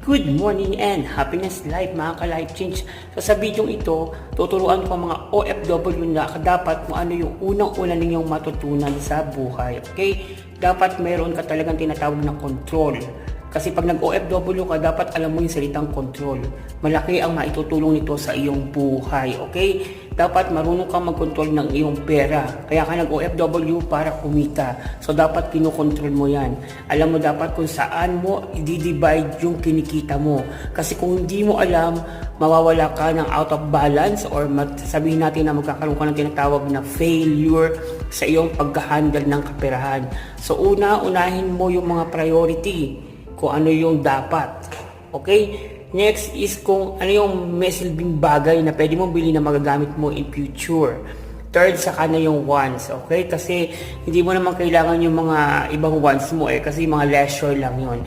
Good morning and happiness life mga ka-life change. So sa video ito, tuturuan ko mga OFW na dapat kung ano yung unang-una ninyong matutunan sa buhay. Okay? Dapat meron ka talagang tinatawag na control. Kasi pag nag-OFW ka, dapat alam mo yung salitang control. Malaki ang maitutulong nito sa iyong buhay. Okay? Dapat marunong kang mag-control ng iyong pera. Kaya ka nag-OFW para kumita. So dapat kinokontrol mo yan. Alam mo dapat kung saan mo i-divide yung kinikita mo. Kasi kung hindi mo alam, mawawala ka ng out of balance or sabihin natin na magkakaroon ka ng tinatawag na failure sa iyong pagka-handle ng kaperahan. So unahin mo yung mga priority kung ano yung dapat. Okay? Next is kung ano yung may silbing bagay na pwede mong bilhin na magagamit mo in future. Third, saka na yung wants. Okay? Kasi hindi mo naman kailangan yung mga ibang wants mo kasi mga leisure lang yon.